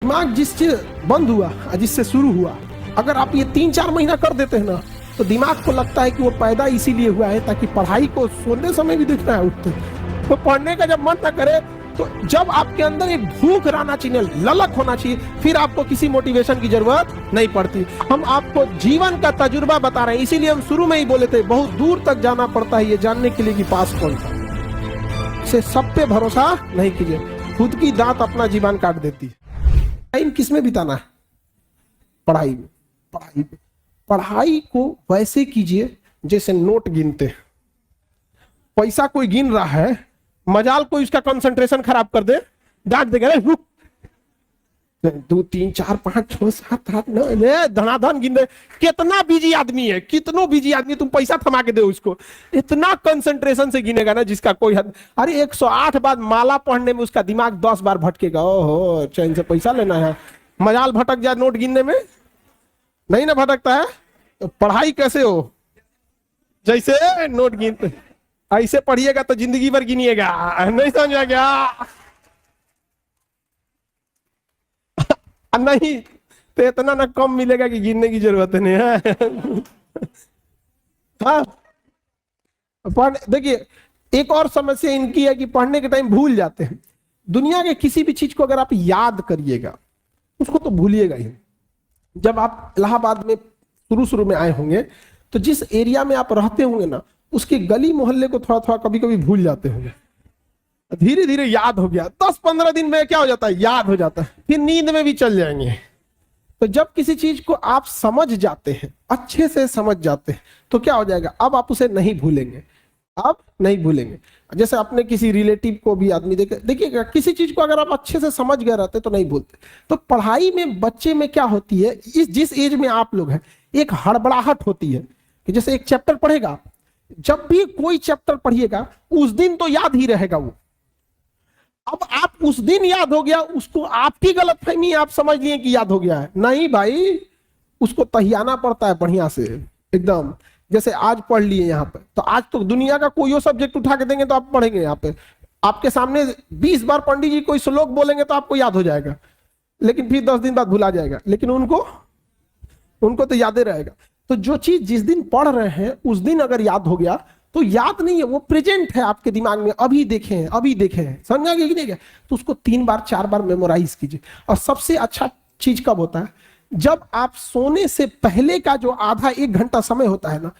दिमाग जिससे बंद हुआ जिससे शुरू हुआ, अगर आप ये 3-4 महीना कर देते हैं ना, तो दिमाग को लगता है कि वो पैदा इसीलिए हुआ है ताकि पढ़ाई को सोने समय भी देखना है उठते, तो पढ़ने का जब मन ना करे, तो जब आपके अंदर एक भूख रहना चाहिए, ललक होना चाहिए, फिर आपको किसी मोटिवेशन की जरूरत नहीं पड़ती। हम आपको जीवन का तजुर्बा बता रहे हैं, इसीलिए हम शुरू में ही बोले थे बहुत दूर तक जाना पड़ता है ये जानने के लिए कि पास कौन सा। से सब पे भरोसा नहीं कीजिए, खुद की दांत अपना जीवन काट देती है। टाइम किस में बिताना है? पढ़ाई में। पढ़ाई को वैसे कीजिए जैसे नोट गिनते हैं। पैसा कोई गिन रहा है, मजाल कोई उसका कंसंट्रेशन खराब कर दे, डांट देगा, 2 3 4 5 6 7 8 9 धनाधन गिन रहे। कितना बिजी आदमी है, कितनो बिजी आदमी, तुम पैसा थमा के दे उसको, इतना कंसंट्रेशन से गिनेगा ना जिसका कोई हद। अरे 108 बार माला पढ़ने में उसका दिमाग 10 बार भटकेगा। ओहो, चैन से पैसा लेना है, मजाल भटक जाए नोट गिनने में, नहीं ना भटकता है। तो पढ़ाई कैसे हो? जैसे नोट गिनते, ऐसे पढ़िएगा तो जिंदगी भर गिनिएगा, नहीं समझ आ गया? नहीं तो इतना ना कम मिलेगा कि गिनने की जरूरत नहीं है। हाँ, देखिए एक और समस्या इनकी है कि पढ़ने के टाइम भूल जाते हैं। दुनिया के किसी भी चीज को अगर आप याद करिएगा, उसको तो भूलिएगा ही। जब आप इलाहाबाद में शुरू में आए होंगे, तो जिस एरिया में आप रहते होंगे ना, उसके गली मोहल्ले को थोड़ा थोड़ा कभी कभी भूल जाते होंगे। धीरे धीरे याद हो गया, 10-15 दिन में क्या हो जाता है, याद हो जाता है, फिर नींद में भी चल जाएंगे। तो जब किसी चीज को आप समझ जाते हैं, अच्छे से समझ जाते हैं, तो क्या हो जाएगा, अब आप उसे नहीं भूलेंगे, अब नहीं भूलेंगे। जैसे अपने किसी रिलेटिव को भी आदमी देखिएगा, किसी चीज को अगर आप अच्छे से समझ गए रहते तो नहीं भूलते। तो पढ़ाई में बच्चे में क्या होती है, इस जिस एज में आप लोग हैं, एक हड़बड़ाहट होती है कि जैसे एक चैप्टर पढ़ेगा, जब भी कोई चैप्टर पढ़िएगा उस दिन तो याद ही रहेगा वो। अब आप उस दिन याद हो गया, उसको आपकी गलतफहमी, आप समझ लिए कि याद हो गया है, नहीं भाई, उसको तहियाना पड़ता है बढ़िया से एकदम। जैसे आज पढ़ लिए यहाँ पे, तो आज तो दुनिया का कोई सब्जेक्ट उठा के देंगे तो आप पढ़ेंगे। यहाँ पे आपके सामने 20 बार पंडित जी कोई श्लोक बोलेंगे तो आपको याद हो जाएगा, लेकिन फिर 10 दिन बाद भुला जाएगा, लेकिन उनको तो याद ही रहेगा। तो जो चीज जिस दिन पढ़ रहे हैं उस दिन अगर याद हो गया तो याद नहीं है, वो प्रेजेंट है आपके दिमाग में, अभी देखे हैं, समझा कि नहीं गया? तो उसको 3 बार 4 बार मेमोराइज कीजिए। और सबसे अच्छा चीज कब होता है, जब आप सोने से पहले का जो आधा 1 घंटा समय होता है ना,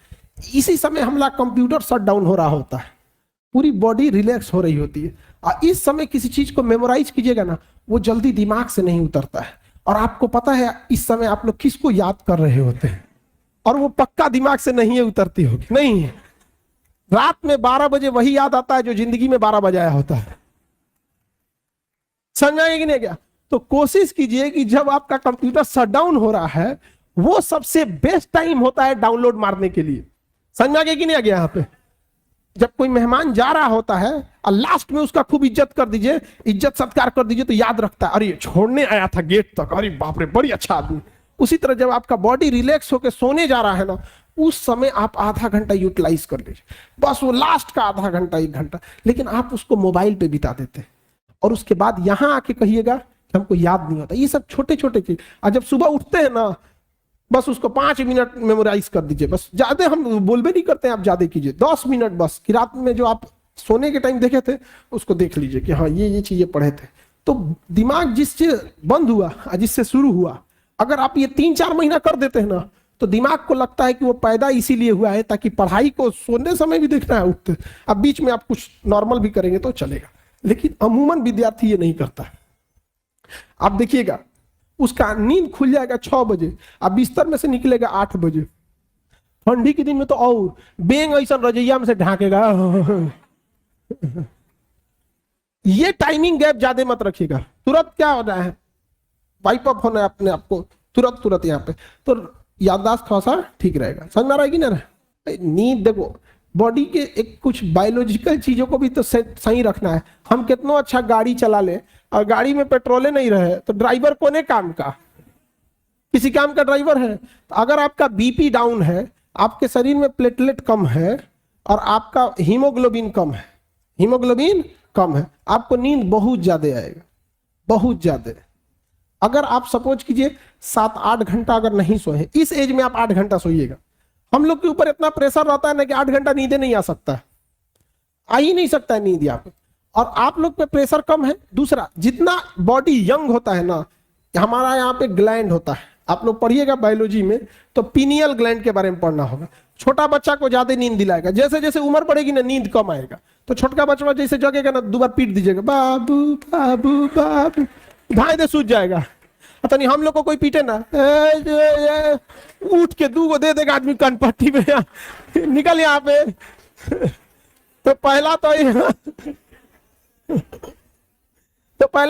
इसी समय हमारा कंप्यूटर शट डाउन हो रहा होता है, पूरी बॉडी रिलैक्स हो रही होती है। और इस समय किसी चीज को मेमोराइज कीजिएगा ना, वो जल्दी दिमाग से नहीं उतरता है। और आपको पता है इस समय आप लोग किसको याद कर रहे होते हैं, और वो पक्का दिमाग से नहीं उतरती होगी, नहीं है। रात में 12 बजे वही याद आता है जो जिंदगी में 12 बजाया होता है, समझाएंगे कि नहीं क्या? तो कोशिश कीजिए कि जब आपका कंप्यूटर शट डाउन हो रहा है, वो सबसे बेस्ट टाइम होता है डाउनलोड मारने के लिए। समझ आ गया कि नहीं आ गया? यहाँ पे जब कोई मेहमान जा रहा होता है और लास्ट में उसका खूब इज्जत कर दीजिए, इज्जत सत्कार कर दीजिए, तो याद रखता है, अरे छोड़ने आया था गेट तक, अरे बाप रे बड़ी अच्छा आदमी। उसी तरह जब आपका बॉडी रिलैक्स होकर सोने जा रहा है ना, उस समय आप आधा घंटा यूटिलाइज कर लीजिए, बस वो लास्ट का आधा घंटा 1 घंटा। लेकिन आप उसको मोबाइल पे बिता देते हैं, और उसके बाद यहां आके कहिएगा कि हमको याद नहीं होता। ये सब छोटे छोटे चीज। और जब सुबह उठते हैं ना, बस उसको 5 मिनट मेमोराइज कर दीजिए, बस। ज्यादा हम बोलबे नहीं करते हैं, आप ज्यादा कीजिए, 10 मिनट बस। कि रात में जो आप सोने के टाइम देखे थे उसको देख लीजिए कि हाँ ये चीजें पढ़े थे। तो दिमाग जिससे बंद हुआ जिससे शुरू हुआ, अगर आप ये 3-4 महीना कर देते हैं ना, तो दिमाग को लगता है कि वो पैदा इसीलिए हुआ है ताकि पढ़ाई को सोने समय भी देखना है उठते। अब बीच में आप कुछ नॉर्मल भी करेंगे तो चलेगा, लेकिन अमूमन विद्यार्थी ये नहीं करता। आप देखिएगा, उसका नींद खुल जाएगा 6 बजे, अब बिस्तर में से निकलेगा 8 बजे। ठंडी के दिन में तो और बेंग ऐसा रजैया में से ढांकेगा। ये टाइमिंग गैप ज्यादा मत रखिएगा। तुरंत क्या हो रहा है, वाइप अप होना है अपने आप को तुरंत यहाँ पे, तो याददाश्त थोड़ा सा ठीक रहेगा। समझ में आ रहा है कि ना? नींद देखो, बॉडी के एक कुछ बायोलॉजिकल चीजों को भी तो सही रखना है। हम कितना अच्छा गाड़ी चला ले और गाड़ी में पेट्रोले नहीं रहे तो ड्राइवर कोने काम का, किसी काम का ड्राइवर है। तो अगर आपका बीपी डाउन है, आपके शरीर में प्लेटलेट कम है और आपका हीमोग्लोबिन कम है, आपको नींद बहुत ज्यादा आएगा, बहुत ज्यादा। अगर आप सपोज कीजिए 7-8 घंटा अगर नहीं सोए, इस एज में आप 8 घंटा सोइएगा। हम लोग के ऊपर इतना प्रेशर रहता है ना कि 8 घंटा नींद नहीं आ सकता है, आ ही नहीं सकता है नींद यहाँ पे, और आप लोग पे प्रेशर कम है। दूसरा, जितना बॉडी यंग होता है ना, हमारा यहाँ पे ग्लैंड होता है, आप लोग पढ़िएगा बायोलॉजी में तो पीनियल ग्लैंड के बारे में पढ़ना होगा। छोटा बच्चा को ज्यादा नींद दिलाएगा, जैसे जैसे उम्र बढ़ेगी ना नींद कम आएगा। तो छोटका बच्चा जैसे जगेगा ना, 2 बार पीट दीजिएगा, बाबू बाबू बाबू, ढाई दे सूझ जाएगा। पता नहीं हम लोग को कोई पीटे ना, उठ के 2 को दे देगा आदमी कनपट्टी में, निकल यहाँ पे। तो पहला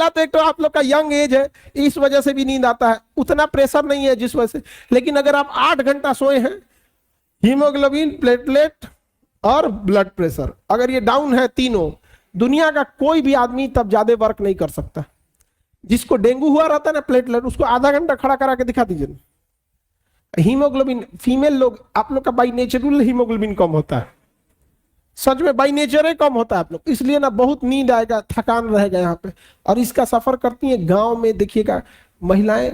तो एक तो आप लोग का यंग एज है, इस वजह से भी नींद आता है, उतना प्रेशर नहीं है जिस वजह से। लेकिन अगर आप 8 घंटा सोए हैं, हीमोग्लोबिन, प्लेटलेट और ब्लड प्रेशर अगर ये डाउन है तीनों, दुनिया का कोई भी आदमी तब ज्यादा वर्क नहीं कर सकता। जिसको डेंगू हुआ रहता है ना प्लेटलेट, उसको आधा घंटा खड़ा करा के दिखा दीजिए। हीमोग्लोबिन, फीमेल लोग, आप लोग का बाई नेचुरल हीमोग्लोबिन कम होता है, सच में बाई नेचर कम होता है आप लोग, इसलिए ना बहुत नींद आएगा, थकान रहेगा यहाँ पे। और इसका सफर करती है गांव में, देखिएगा महिलाएं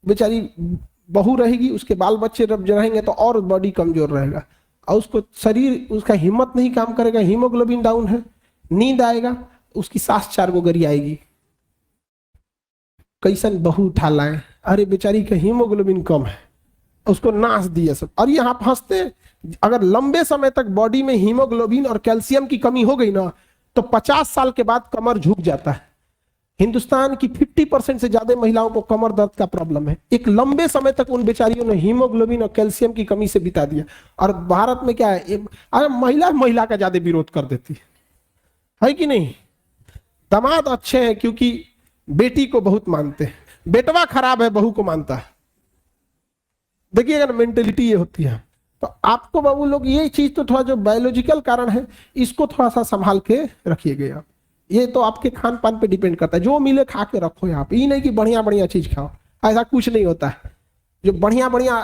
बेचारी, बहू रहेगी, उसके बाल बच्चे जब रहेंगे तो और बॉडी कमजोर रहेगा, और उसको शरीर, उसका हिम्मत नहीं काम करेगा, हीमोग्लोबिन डाउन है, नींद आएगा, उसकी सांस 4 गो गरी आएगी। कैसन बहू उठा लाए, अरे बेचारी का हीमोग्लोबिन कम है, उसको नाश दिए सब। और ये आप हंसते, अगर लंबे समय तक बॉडी में हीमोग्लोबिन और कैल्शियम की कमी हो गई ना, तो 50 साल के बाद कमर झुक जाता है। हिंदुस्तान की 50% से ज्यादा महिलाओं को कमर दर्द का प्रॉब्लम है। एक लंबे समय तक उन बेचारियों ने हीमोग्लोबिन और कैल्शियम की कमी से बिता दिया। और भारत में क्या है, अगर महिला का ज्यादा विरोध कर देती है कि नहीं। दामाद अच्छे हैं क्योंकि बेटी को बहुत मानते हैं, बेटवा खराब है बहू को मानता है। देखिएगा ना, मेंटेलिटी ये होती है। तो आपको बाबू लोग ये चीज तो थोड़ा जो बायोलॉजिकल कारण है, इसको थोड़ा सा संभाल के रखिएगा आप। ये तो आपके खान पान पे डिपेंड करता है, जो मिले खा के रखो यहाँ पे। ये नहीं कि बढ़िया बढ़िया चीज खाओ, ऐसा कुछ नहीं होता है। जो बढ़िया बढ़िया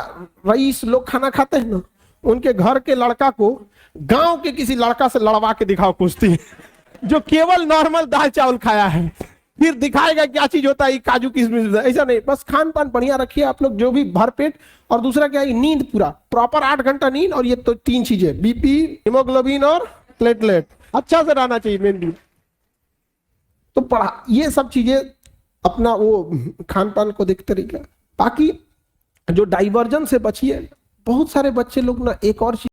रईस लोग खाना खाते हैं ना, उनके घर के लड़का को गांव के किसी लड़का से लड़वा के दिखाओ कुश्ती, जो केवल नॉर्मल दाल चावल खाया है, फिर दिखाएगा क्या चीज होता है काजू किशमिश। ऐसा नहीं, बस खान पान बढ़िया रखिए आप लोग, जो भी भरपेट। और दूसरा क्या है, नींद पूरा प्रॉपर 8 घंटा नींद। और ये तो 3 चीजें, बीपी, हीमोग्लोबिन और प्लेटलेट अच्छा से रहना चाहिए मेन। तो पढ़ा, ये सब चीजें अपना वो खान पान को देखते रहिएगा। बाकी जो डाइवर्जन से बचिए। बहुत सारे बच्चे लोग ना, एक और चीज